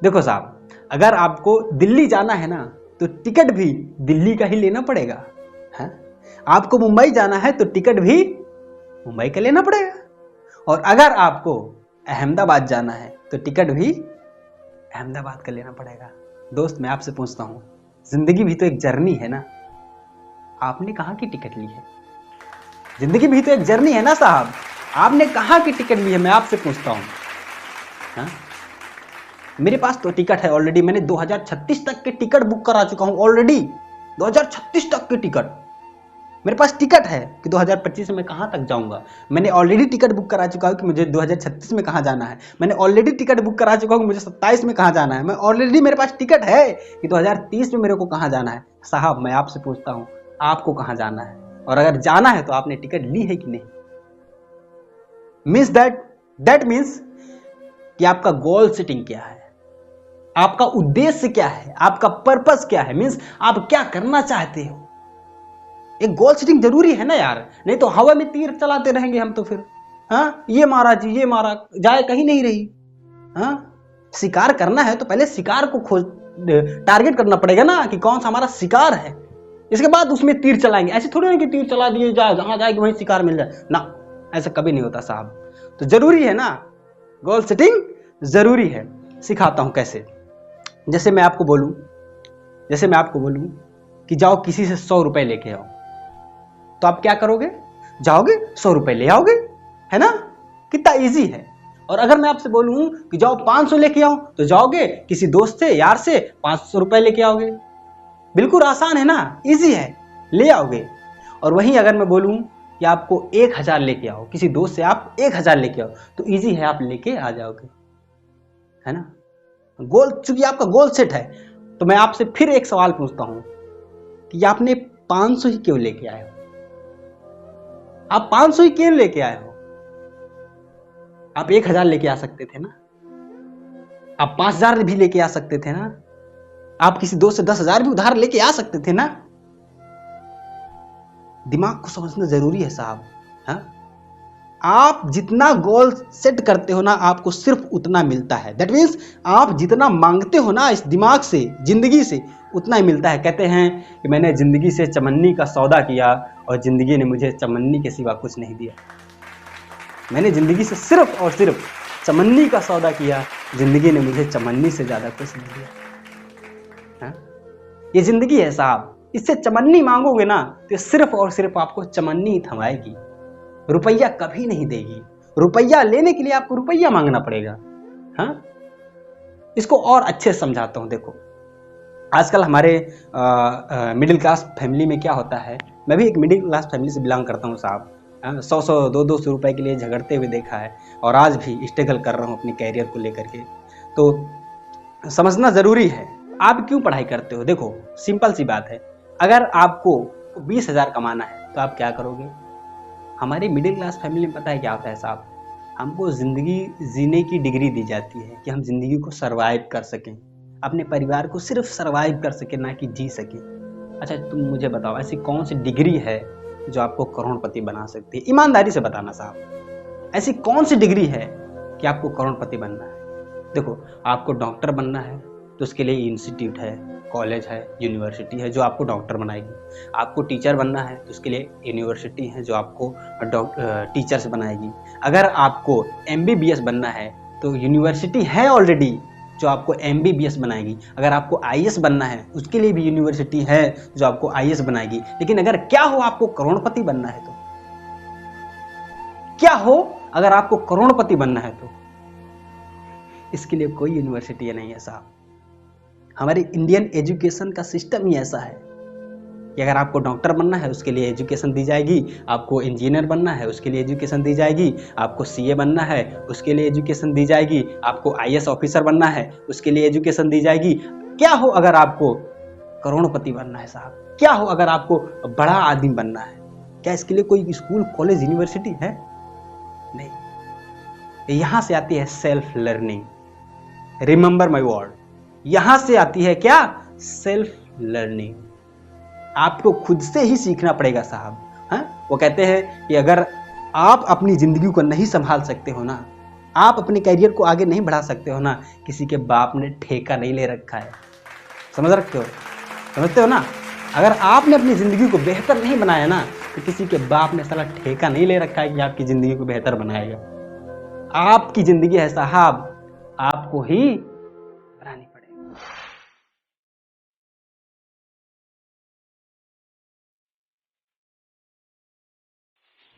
देखो साहब, अगर आपको दिल्ली जाना है ना तो टिकट भी दिल्ली का ही लेना पड़ेगा है? आपको मुंबई जाना है तो टिकट भी मुंबई का लेना पड़ेगा, और अगर आपको अहमदाबाद जाना है तो टिकट भी अहमदाबाद का लेना पड़ेगा। दोस्त, मैं आपसे पूछता हूं, जिंदगी भी तो एक जर्नी है ना, आपने कहां की टिकट ली है? जिंदगी भी तो एक जर्नी है ना साहब, आपने कहां की टिकट ली है? मैं आपसे पूछता हूं। हाँ? मेरे पास तो टिकट है ऑलरेडी, मैंने 2036 तक के टिकट बुक करा चुका हूं ऑलरेडी। 2036 तक के टिकट मेरे पास टिकट है कि 2025 में मैं कहां तक जाऊंगा। मैंने ऑलरेडी टिकट बुक करा चुका हूं कि मुझे 2036 में कहां जाना है। मैंने ऑलरेडी टिकट बुक करा चुका हूं कि मुझे 27 में कहां जाना है। मैं ऑलरेडी, मेरे पास टिकट है कि 2030 में मेरे को कहां जाना है। साहब, मैं आपसे पूछता हूं, आपको कहां जाना है? और अगर जाना है तो आपने टिकट ली है कि नहीं? मीन्स दैट मीन्स कि आपका गोल सेटिंग क्या है, आपका उद्देश्य क्या है, आपका पर्पस क्या है, मीन्स आप क्या करना चाहते हो। एक गोल सेटिंग जरूरी है ना यार, नहीं तो हवा में तीर चलाते रहेंगे हम तो फिर। हाँ, ये मारा जी, ये मारा, जाए कहीं नहीं रही। हाँ, शिकार करना है तो पहले शिकार को खोज, टारगेट करना पड़ेगा ना कि कौन सा हमारा शिकार है, इसके बाद उसमें तीर चलाएंगे। ऐसे थोड़ी ना कि तीर चला दिए, जहां जाएगी वहीं शिकार मिल जाए ना, ऐसा कभी नहीं होता साहब। तो जरूरी है ना, गोल सेटिंग जरूरी है। सिखाता हूं कैसे। जैसे मैं आपको बोलूं कि जाओ किसी से 100 रुपए लेके आओ, तो आप क्या करोगे? जाओगे 100 रुपए ले आओगे, है ना? कितना इजी है। और अगर मैं आपसे बोलूं कि जाओ 500 लेके आओ, तो जाओगे किसी दोस्त से, यार से 500 रुपए लेके आओगे। बिल्कुल आसान है ना, इजी है, ले आओगे। और वहीं अगर मैं बोलूं कि आपको 1000 लेके आओ, किसी दोस्त से आप 1000 लेके आओ, तो इजी है, आप लेके आ जाओगे, है ना? गोल, चूंकि आपका गोल सेट है, तो मैं आपसे फिर एक सवाल पूछता हूं कि आपने 500 ही क्यों लेके आए हो? आप 500 ही क्यों लेके आए हो? आप 1000 लेके आ सकते थे ना, आप 5000 भी लेके आ सकते थे ना, आप किसी दोस्त से 10,000 भी उधार लेके आ सकते थे ना। दिमाग को समझना जरूरी है साहब। हाँ? आप जितना गोल सेट करते हो ना, आपको सिर्फ उतना मिलता है। दैट मीन्स आप जितना मांगते हो ना इस दिमाग से, जिंदगी से, उतना ही मिलता है। कहते हैं कि मैंने जिंदगी से चमन्नी का सौदा किया और जिंदगी ने मुझे चमन्नी के सिवा कुछ नहीं दिया। मैंने जिंदगी से सिर्फ और सिर्फ चमन्नी का सौदा किया, जिंदगी ने मुझे चमन्नी से ज्यादा कुछ नहीं दिया। हाँ? ये जिंदगी है साहब, इससे चमन्नी मांगोगे ना तो सिर्फ और सिर्फ आपको चमन्नी ही थमाएगी, रुपया कभी नहीं देगी। रुपया लेने के लिए आपको रुपया मांगना पड़ेगा। हाँ? इसको और अच्छे से समझाता हूं। देखो, आजकल हमारे मिडिल क्लास फैमिली में क्या होता है, मैं भी एक मिडिल क्लास फैमिली से बिलोंग करता हूं साहब। 100-100, 200-200 रुपए के लिए झगड़ते हुए देखा है, और आज भी स्ट्रगल कर रहा हूं अपने कैरियर को लेकर के। तो समझना जरूरी है, आप क्यों पढ़ाई करते हो। देखो, सिंपल सी बात है, अगर आपको 20,000 कमाना है तो आप क्या करोगे। हमारे मिडिल क्लास फैमिली में पता है क्या होता है साहब, हमको जिंदगी जीने की डिग्री दी जाती है कि हम जिंदगी को सरवाइव कर सकें, अपने परिवार को सिर्फ सरवाइव कर सके, ना कि जी सके। अच्छा, तुम मुझे बताओ, ऐसी कौन सी डिग्री है जो आपको करोड़पति बना सकती है? ईमानदारी से बताना साहब, ऐसी कौन सी डिग्री है कि आपको करोड़पति बनना है? देखो, आपको डॉक्टर बनना है तो उसके लिए इंस्टीट्यूट है, कॉलेज है, यूनिवर्सिटी है जो आपको डॉक्टर बनाएगी। आपको टीचर बनना है तो उसके लिए यूनिवर्सिटी है जो आपको टीचर्स बनाएगी। अगर आपको MBBS बनना है तो यूनिवर्सिटी है ऑलरेडी जो आपको MBBS बनाएगी। अगर आपको IAS बनना है उसके लिए भी यूनिवर्सिटी है जो आपको IAS बनाएगी। लेकिन अगर क्या हो, आपको करोड़पति बनना है तो क्या हो, अगर आपको करोड़पति बनना है तो इसके लिए कोई यूनिवर्सिटी नहीं है साहब। हमारे इंडियन एजुकेशन का सिस्टम ही ऐसा है कि अगर आपको डॉक्टर बनना है उसके लिए एजुकेशन दी जाएगी, आपको इंजीनियर बनना है उसके लिए एजुकेशन दी जाएगी, आपको CA बनना है उसके लिए एजुकेशन दी जाएगी, आपको IAS ऑफिसर बनना है उसके लिए एजुकेशन दी जाएगी। क्या हो अगर आपको करोड़पति बनना है साहब, क्या हो अगर आपको बड़ा आदमी बनना है, क्या इसके लिए कोई स्कूल, कॉलेज, यूनिवर्सिटी है? नहीं। यहां से आती है self learning. Remember my word, यहां से आती है क्या? Self learning. आपको खुद से ही सीखना पड़ेगा साहब। हाँ? वो कहते हैं कि अगर आप अपनी जिंदगी को नहीं संभाल सकते हो ना, आप अपने करियर को आगे नहीं बढ़ा सकते हो ना, किसी के बाप ने ठेका नहीं ले रखा है। समझ रखते हो, समझते हो ना। अगर आपने अपनी ज़िंदगी को बेहतर नहीं बनाया ना, तो किसी के बाप ने साला ठेका नहीं ले रखा है कि आपकी ज़िंदगी को बेहतर बनाएगा। आपकी ज़िंदगी है साहब, आपको ही